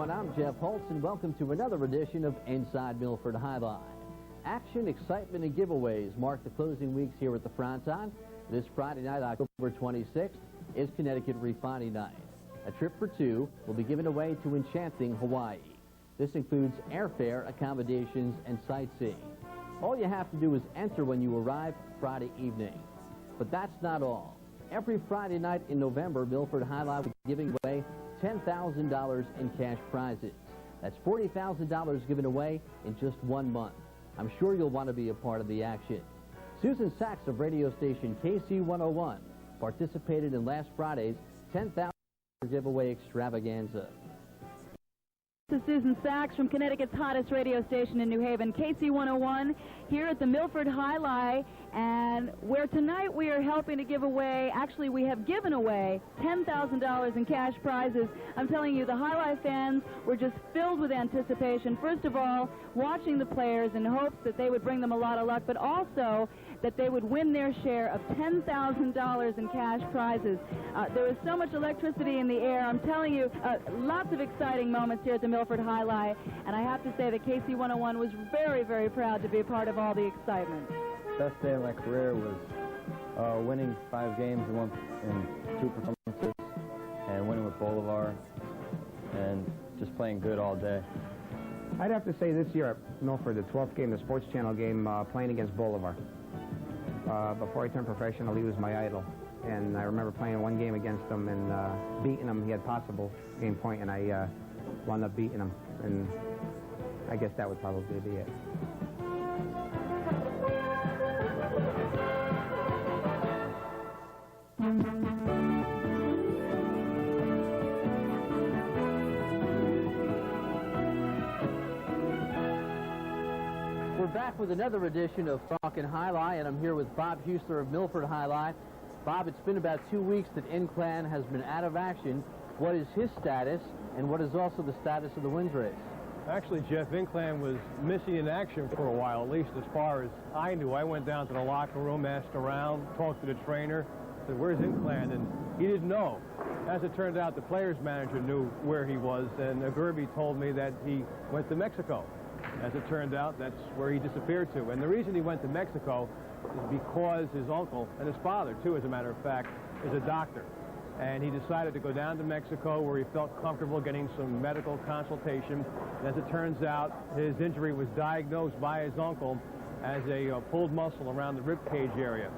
everyone. I'm Jeff Holtz, and welcome to another edition of Inside Milford Jai Alai. Action, excitement, and giveaways mark the closing weeks here at the Fronton. This Friday night, October 26th, is Connecticut Refining Night. A trip for two will be given away to enchanting Hawaii. This includes airfare, accommodations, and sightseeing. All you have to do is enter when you arrive Friday evening. But that's not all. Every Friday night in November, Milford Jai Alai will be giving away $10,000 in cash prizes. That's $40,000 given away in just 1 month. I'm sure you'll want to be a part of the action. Susan Sachs of radio station KC101 participated in last Friday's $10,000 giveaway extravaganza. This is Susan Sachs from Connecticut's hottest radio station in New Haven, KC101, here at the Milford Jai Alai, and where tonight we are helping to give away, actually we have given away $10,000 in cash prizes. I'm telling you, the Jai Alai fans were just filled with anticipation. First of all, watching the players in hopes that they would bring them a lot of luck, but also that they would win their share of $10,000 in cash prizes. There was so much electricity in the air. I'm telling you, lots of exciting moments here at the Milford Jai Alai, and I have to say that KC101 was very, very proud to be a part of all the excitement. Best day of my career was winning 5 games in 2 performances and winning with Bolivar and just playing good all day. I'd have to say this year at Milford, the 12th game, the Sports Channel game, playing against Bolivar. Before I turned professional, he was my idol. And I remember playing 1 game against him and beating him. He had possible game point, and I wound up beating him. And I guess that would probably be it. We're back with another edition of Talkin' Jai Alai, and I'm here with Bob Husler of Milford Jai Alai. Bob, it's been about 2 weeks that Inclan has been out of action. What is his status, and what is also the status of the Winds race? Actually, Jeff, Inclan was missing in action for a while, at least as far as I knew. I went down to the locker room, asked around, talked to the trainer, said, "Where's Inclan?" And he didn't know. As it turned out, the players' manager knew where he was, and Gerby told me that he went to Mexico. As it turned out, that's where he disappeared to. And the reason he went to Mexico is because his uncle, and his father, too, as a matter of fact, is a doctor. And he decided to go down to Mexico where he felt comfortable getting some medical consultation. And as it turns out, his injury was diagnosed by his uncle as a pulled muscle around the rib cage area.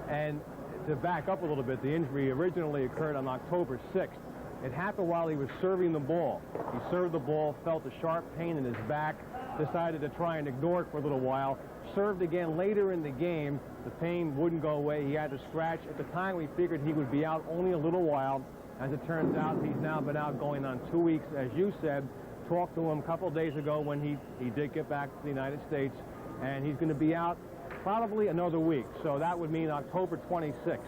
And to back up a little bit, the injury originally occurred on October 6th. It happened while he was serving the ball. He served the ball, felt a sharp pain in his back, decided to try and ignore it for a little while, served again later in the game. The pain wouldn't go away. He had to scratch. At the time, we figured he would be out only a little while. As it turns out, he's now been out going on 2 weeks, as you said. Talked to him a couple of days ago when he did get back to the United States, and he's going to be out probably another week. So that would mean October 26th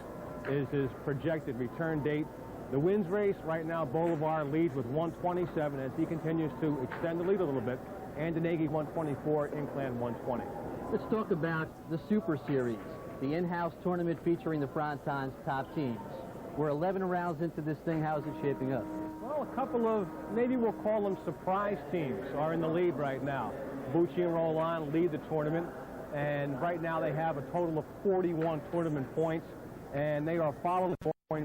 is his projected return date. The Winds race right now, Bolivar leads with 127 as he continues to extend the lead a little bit. Andanegi 124, Inclan 120. Let's talk about the Super Series, the in-house tournament featuring the Fronton's top teams. We're 11 rounds into this thing. How is it shaping up? Well, a couple of, maybe we'll call them surprise teams, are in the lead right now. Bucci and Roland lead the tournament, and right now they have a total of 41 tournament points, and they are followed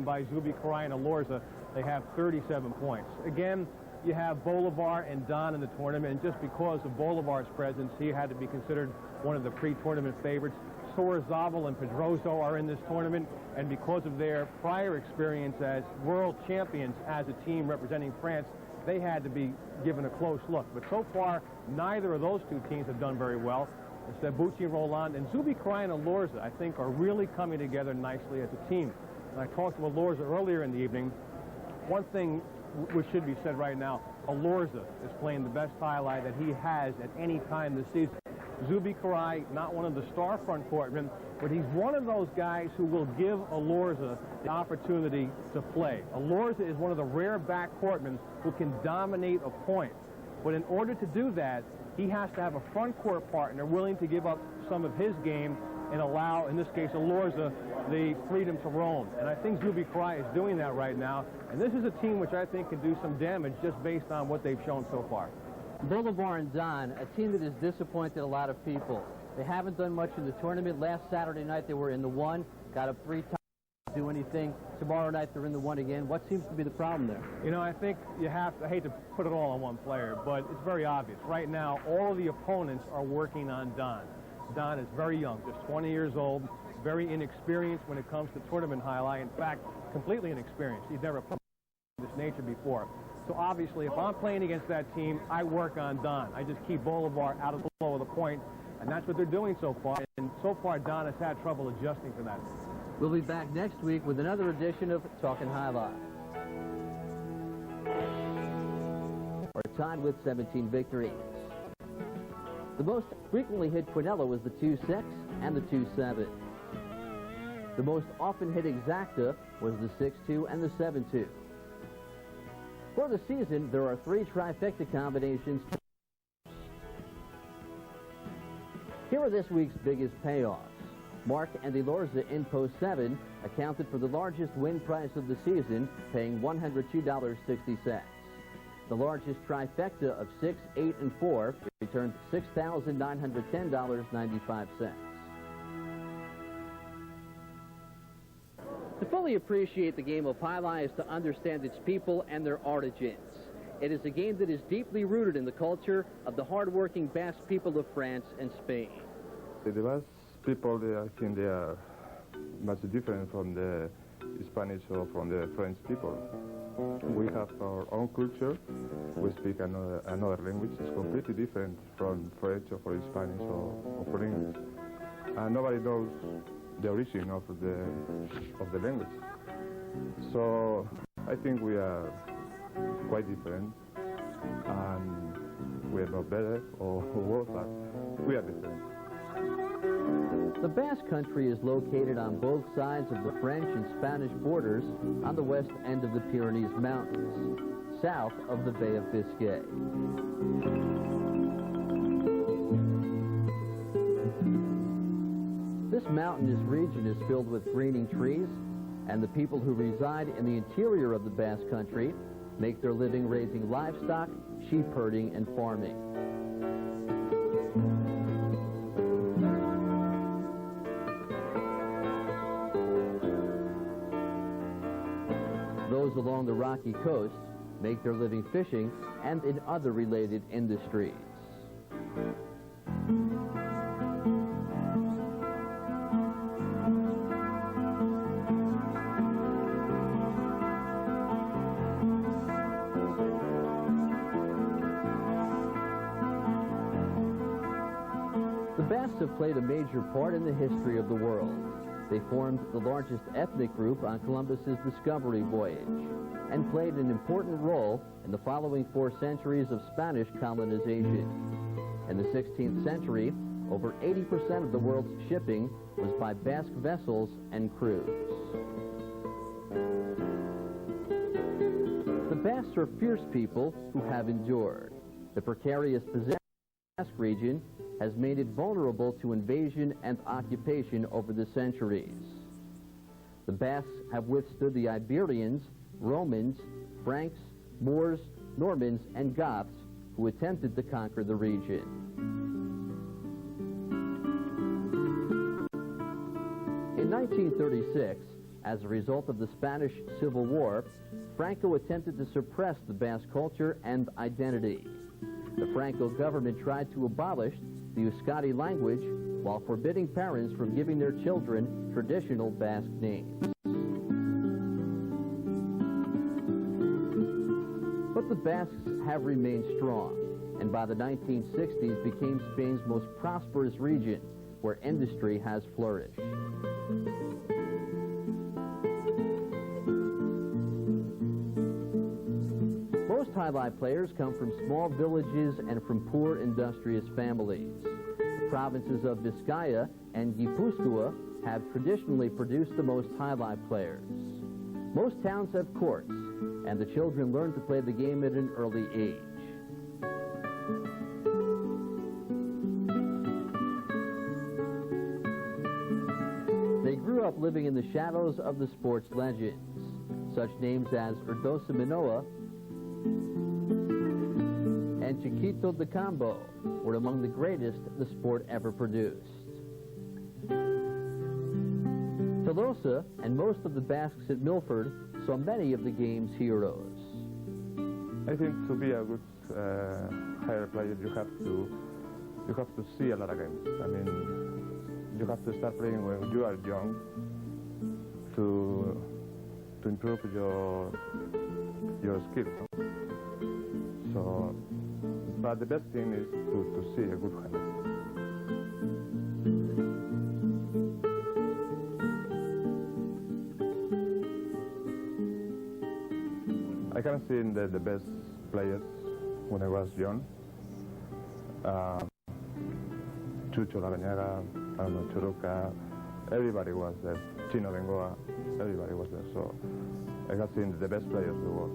by Zubi Karai and Elorza. They have 37 points. Again, you have Bolivar and Don in the tournament, and just because of Bolivar's presence, he had to be considered one of the pre-tournament favorites. Sorazaval and Pedroso are in this tournament, and because of their prior experience as world champions as a team representing France, they had to be given a close look. But so far, neither of those two teams have done very well. Instead, Bucci and Roland and Zubi Karai and Elorza, I think, are really coming together nicely as a team. And I talked to Elorza earlier in the evening. One thing which should be said right now, Elorza is playing the best Jai Alai that he has at any time this season. Zubi Karai, not one of the star front courtmen, but he's one of those guys who will give Elorza the opportunity to play. Elorza is one of the rare back courtmen who can dominate a point. But in order to do that, he has to have a front court partner willing to give up some of his game and allow, in this case, Elorza, the freedom to roam. And I think Zuby Cry is doing that right now. And this is a team which I think can do some damage just based on what they've shown so far. Bolivar and Don, a team that has disappointed a lot of people. They haven't done much in the tournament. Last Saturday night they were in the 1, got up 3 times. Do anything. Tomorrow night they're in the 1 again. What seems to be the problem there? You know, I think you have to, I hate to put it all on one player, but it's very obvious. Right now, all of the opponents are working on Don. Don is very young, just 20 years old, very inexperienced when it comes to tournament highlight. In fact, completely inexperienced. He's never played this nature before. So obviously, if I'm playing against that team, I work on Don. I just keep Bolivar out of the flow of the point, and that's what they're doing so far. And so far, Don has had trouble adjusting to that. We'll be back next week with another edition of Talkin' High Life. We're tied with 17 victories. The most frequently hit quinella was the 2-6 and the 2-7. The most often hit exacta was the 6-2 and the 7-2. For the season, there are 3 trifecta combinations. Here are this week's biggest payoffs. Mark and Elorza in post 7 accounted for the largest win price of the season, paying $102.60. The largest trifecta of 6, 8, and 4 returned $6,910.95. To fully appreciate the game of Highlight is to understand its people and their origins. It is a game that is deeply rooted in the culture of the hard-working Basque people of France and Spain. The Basque people, I think they are much different from the Spanish or from the French people. We have our own culture. We speak another language. It's completely different from French or from Spanish or from English. And nobody knows the origin of the language. So I think we are quite different, and we are not better or worse, but we are different. The Basque Country is located on both sides of the French and Spanish borders on the west end of the Pyrenees Mountains, south of the Bay of Biscay. This mountainous region is filled with greening trees, and the people who reside in the interior of the Basque Country make their living raising livestock, sheep herding, and farming. Those along the rocky coast make their living fishing and in other related industries. The Basques have played a major part in the history of the world. They formed the largest ethnic group on Columbus's discovery voyage and played an important role in the following 4 centuries of Spanish colonization. In the 16th century, over 80% of the world's shipping was by Basque vessels and crews. The Basques are fierce people who have endured. The precarious possession of the Basque region has made it vulnerable to invasion and occupation over the centuries. The Basques have withstood the Iberians, Romans, Franks, Moors, Normans, and Goths who attempted to conquer the region. In 1936, as a result of the Spanish Civil War, Franco attempted to suppress the Basque culture and identity. The Franco government tried to abolish the Euskadi language while forbidding parents from giving their children traditional Basque names. But the Basques have remained strong, and by the 1960s became Spain's most prosperous region, where industry has flourished. Most highlight players come from small villages and from poor industrious families. The provinces of Vizcaya and Gipuzkoa have traditionally produced the most highlight players. Most towns have courts, and the children learn to play the game at an early age. living in the shadows of the sports legends. Such names as Erdosa Minoa and Chiquito de Cambo were among the greatest the sport ever produced. Tolosa and most of the Basques at Milford saw many of the game's heroes. I think to be a good higher player, you have to see a lot of games. I mean, you have to start playing when you are young to improve your skills. So, but the best thing is to see a good highlight. I can see the best players when I was young. Chucho Lagañaga, Churuca, everybody was there. Chino Bengoa, everybody was there. So I have seen the best players in the world.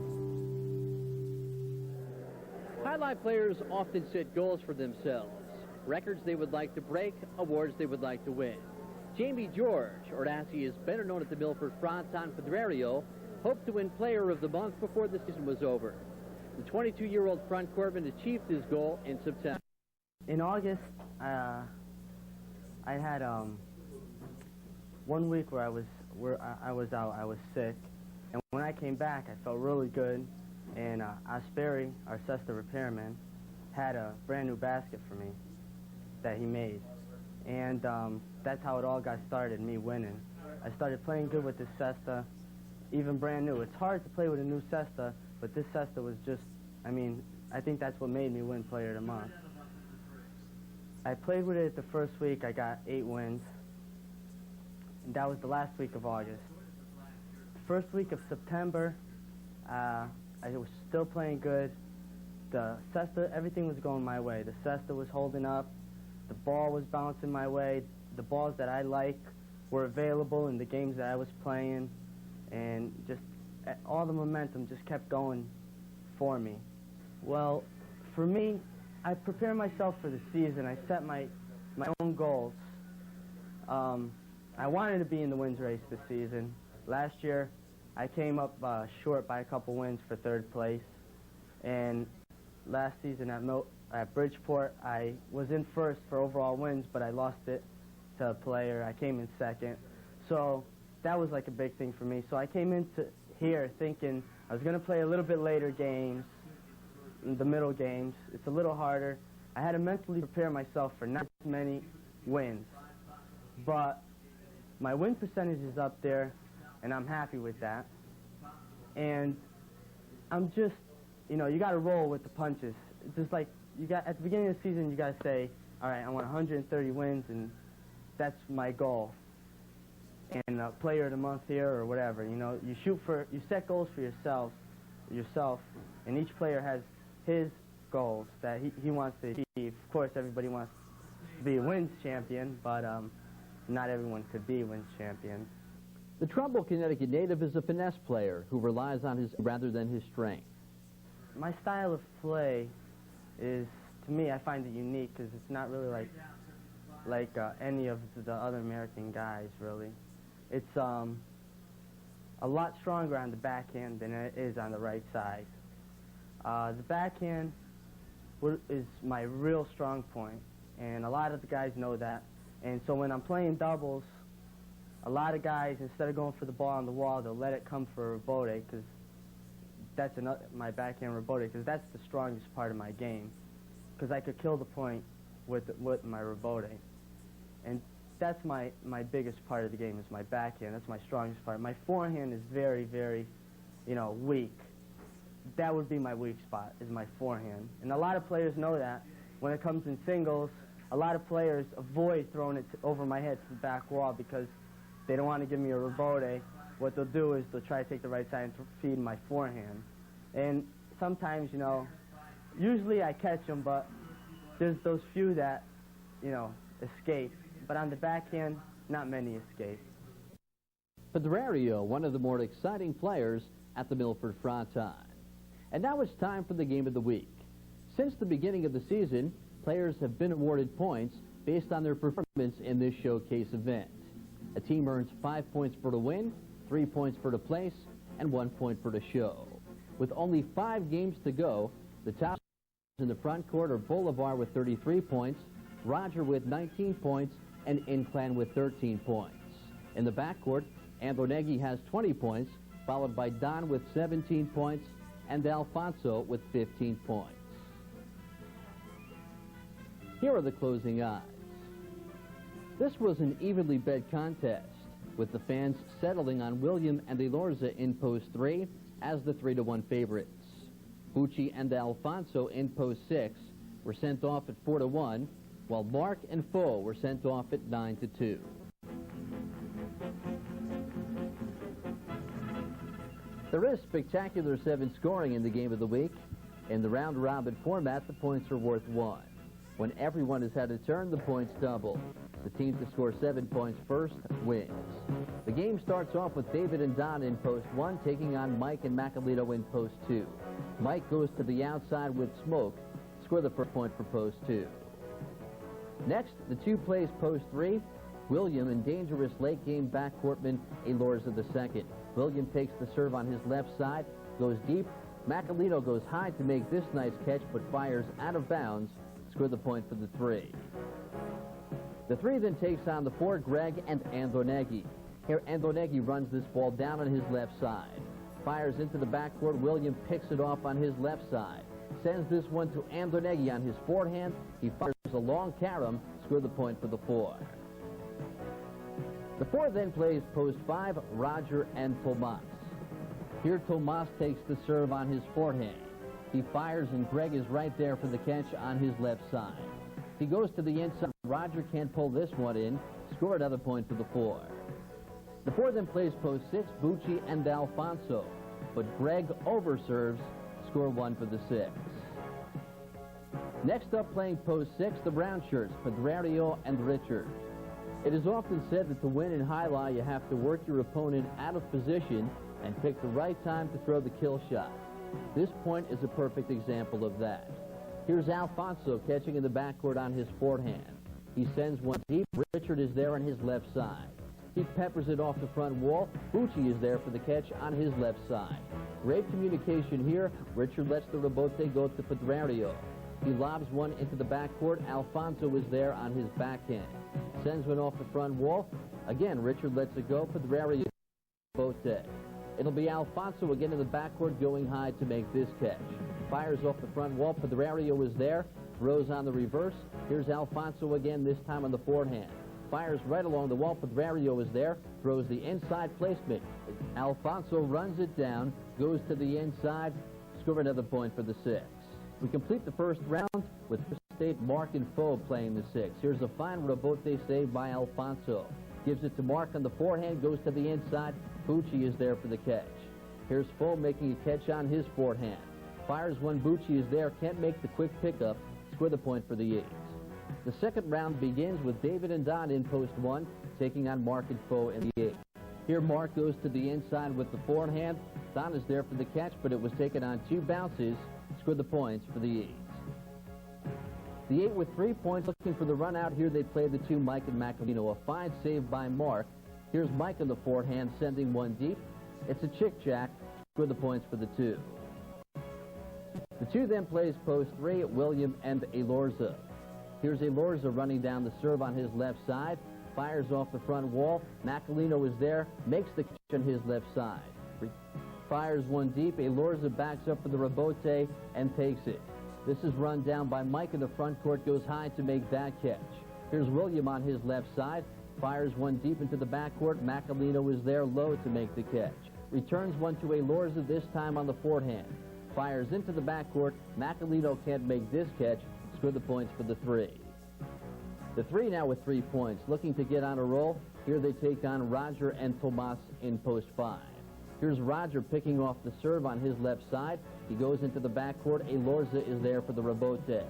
Highlight players often set goals for themselves. Records they would like to break, awards they would like to win. Jamie George, or as he is better known at the Milford Fronton, Pedrario, hoped to win Player of the Month before the season was over. The 22-year-old front courtman achieved his goal in September. In August, I had 1 week where I was out. I was sick, and when I came back, I felt really good. And Asperi, our Cesta repairman, had a brand new basket for me that he made, and that's how it all got started. Me winning. I started playing good with this Cesta, even brand new. It's hard to play with a new Cesta, but this Cesta was just, I mean, I think that's what made me win Player of the Month. I played with it the first week. I got 8 wins. And that was the last week of August. The first week of September, I was still playing good. The Cesta, everything was going my way. The Cesta was holding up. The ball was bouncing my way. The balls that I like were available in the games that I was playing. And just all the momentum just kept going for me. Well, for me, I prepare myself for the season. I set my own goals. I wanted to be in the wins race this season. Last year, I came up short by a couple wins for 3rd place. And last season at Bridgeport, I was in 1st for overall wins, but I lost it to a player. I came in 2nd. So that was like a big thing for me. So I came into here thinking I was going to play a little bit later games, the middle games. It's a little harder. I had to mentally prepare myself for not as many wins. But my win percentage is up there, and I'm happy with that. And I'm just, you know, you got to roll with the punches. It's just like, at the beginning of the season, you got to say, all right, I want 130 wins, and that's my goal. And Player of the Month here or whatever, you know, you set goals for yourself, and each player has his goals that he wants to achieve. Of course, everybody wants to be a wins champion, but not everyone could be a wins champion. The Trumbull, Connecticut native is a finesse player who relies on his rather than his strength. My style of play is, to me, I find it unique because it's not really like any of the other American guys, really. It's a lot stronger on the backhand than it is on the right side. The backhand is my real strong point, and a lot of the guys know that. And so when I'm playing doubles, a lot of guys, instead of going for the ball on the wall, they'll let it come for a rebote, because that's my backhand rebote, because that's the strongest part of my game, because I could kill the point with my rebote. And that's my biggest part of the game, is my backhand. That's my strongest part. My forehand is very, very, you know, weak. That would be my weak spot, is my forehand. And a lot of players know that. When it comes in singles, a lot of players avoid throwing it over my head to the back wall because they don't want to give me a rebote. What they'll do is they'll try to take the right side and feed my forehand. And sometimes, you know, usually I catch them, but there's those few that, you know, escape. But on the backhand, not many escape. Pedrario, one of the more exciting players at the Milford Fronton. And now it's time for the Game of the Week. Since the beginning of the season, players have been awarded points based on their performance in this showcase event. A team earns 5 points for the win, 3 points for the place, and 1 point for the show. With only 5 games to go, the top in the front court are Bolivar with 33 points, Roger with 19 points, and Inclan with 13 points. In the backcourt, Andronegui has 20 points, followed by Don with 17 points, and Alfonso with 15 points. Here are the closing odds. This was an evenly bet contest, with the fans settling on William and Elorza in post 3 as the 3-1 favorites. Bucci and Alfonso in post 6 were sent off at 4-1, while Mark and Fo were sent off at 9-2. There is spectacular 7 scoring in the game of the week. In the round-robin format, the points are worth 1. When everyone has had a turn, the points double. The team to score 7 points first wins. The game starts off with David and Don in post 1 taking on Mike and Macalito in post 2. Mike goes to the outside with Smoke. Score the first point for post 2. Next, the 2 plays post 3. William and dangerous late-game backcourtman Elorza II. William takes the serve on his left side, goes deep. Macalito goes high to make this nice catch, but fires out of bounds. Score the point for the 3. The 3 then takes on the 4, Greg and Andronegui. Here, Andronegui runs this ball down on his left side. Fires into the backcourt. William picks it off on his left side. Sends this one to Andronegui on his forehand. He fires a long carom. Score the point for the 4. The 4 then plays post 5, Roger and Tomas. Here, Tomas takes the serve on his forehand. He fires, and Greg is right there for the catch on his left side. He goes to the inside. Roger can't pull this one in. Score another point for the 4. The 4 then plays post 6, Bucci and Alfonso. But Greg overserves. Score 1 for the 6. Next up, playing post 6, the brown shirts, Pedrario and Richard. It is often said that to win in highlight, you have to work your opponent out of position and pick the right time to throw the kill shot. This point is a perfect example of that. Here's Alfonso catching in the backcourt on his forehand. He sends one deep. Richard is there on his left side. He peppers it off the front wall. Bucci is there for the catch on his left side. Great communication here. Richard lets the rebote go to Pedrario. He lobs one into the backcourt. Alfonso is there on his backhand. Sends one off the front wall. Again, Richard lets it go. Pedrario rebote. It'll be Alfonso again in the backcourt going high to make this catch. Fires off the front wall. Pedrario is there. Throws on the reverse. Here's Alfonso again, this time on the forehand. Fires right along the wall. Pedrario is there. Throws the inside placement. Alfonso runs it down. Goes to the inside. Score another point for the 6. We complete the first round with State Mark and Fo playing the 6. Here's a fine rebote save by Alfonso. Gives it to Mark on the forehand. Goes to the inside. Bucci is there for the catch. Here's Fo making a catch on his forehand. Fires one. Bucci is there. Can't make the quick pickup. Score the point for the 8. The second round begins with David and Don in post 1, taking on Mark and Fo in the 8. Here Mark goes to the inside with the forehand. Don is there for the catch, but it was taken on 2 bounces. Score the points for the 8. The 8 with 3 points, looking for the run out here. They play the 2, Mike and Macalino. A fine save by Mark. Here's Mike on the forehand, sending one deep. It's a chick-jack. Score the points for the 2. The 2 then plays post 3, William and Elorza. Here's Elorza running down the serve on his left side. Fires off the front wall. Macalino is there. Makes the catch on his left side. Fires one deep. Elorza backs up for the rebote and takes it. This is run down by Mike in the front court. Goes high to make that catch. Here's William on his left side. Fires one deep into the backcourt. Macalino is there low to make the catch. Returns one to Elorza, this time on the forehand. Fires into the backcourt. Macalino can't make this catch. Score the points for the 3. The 3 now with 3 points. Looking to get on a roll. Here they take on Roger and Tomas in post 5. Here's Roger picking off the serve on his left side. He goes into the backcourt. Elorza is there for the rebote.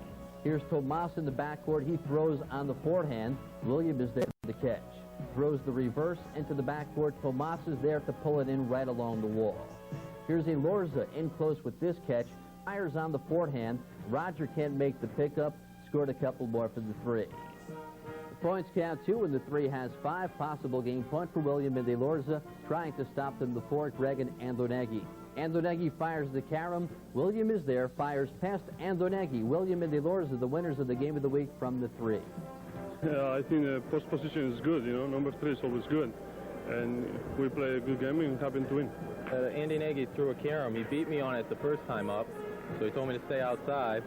Here's Tomas in the backcourt. He throws on the forehand. William is there for the catch. Throws the reverse into the backcourt. Tomas is there to pull it in right along the wall. Here's Elorza in close with this catch. Fires on the forehand. Roger can't make the pickup. Scored a couple more for the 3. The Points count 2, and the 3 has 5. Possible game point for William and Elorza. Trying to stop them, the 4, Greg and Andonegui. Andonegui fires the carom. William is there, fires past Andonegui. William and Elorza, the winners of the game of the week from the 3. Yeah, I think the post position is good, you know. Number 3 is always good. And we play a good game and happen to win. Andonegui threw a carom. He beat me on it the first time up, so he told me to stay outside.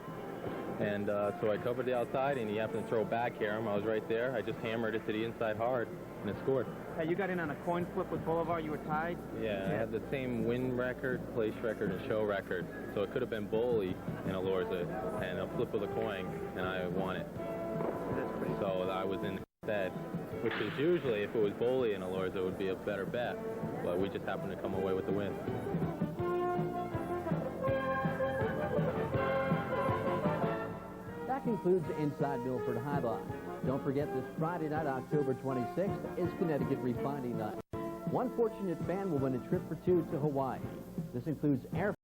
And so I covered the outside, and he happened to throw a back carom. I was right there. I just hammered it to the inside hard, and it scored. Hey, you got in on a coin flip with Bolivar. You were tied? Yeah, I had the same win record, place record, and show record. So it could have been Bowley in Elorza, and a flip of the coin, and I won it. So I was in instead, which is usually, if it was Bowley in Elorza, it would be a better bet. But we just happened to come away with the win. That concludes Inside Milford High Line. Don't forget, this Friday night, October 26th, is Connecticut Refining Night. One fortunate fan will win a trip for 2 to Hawaii. This includes air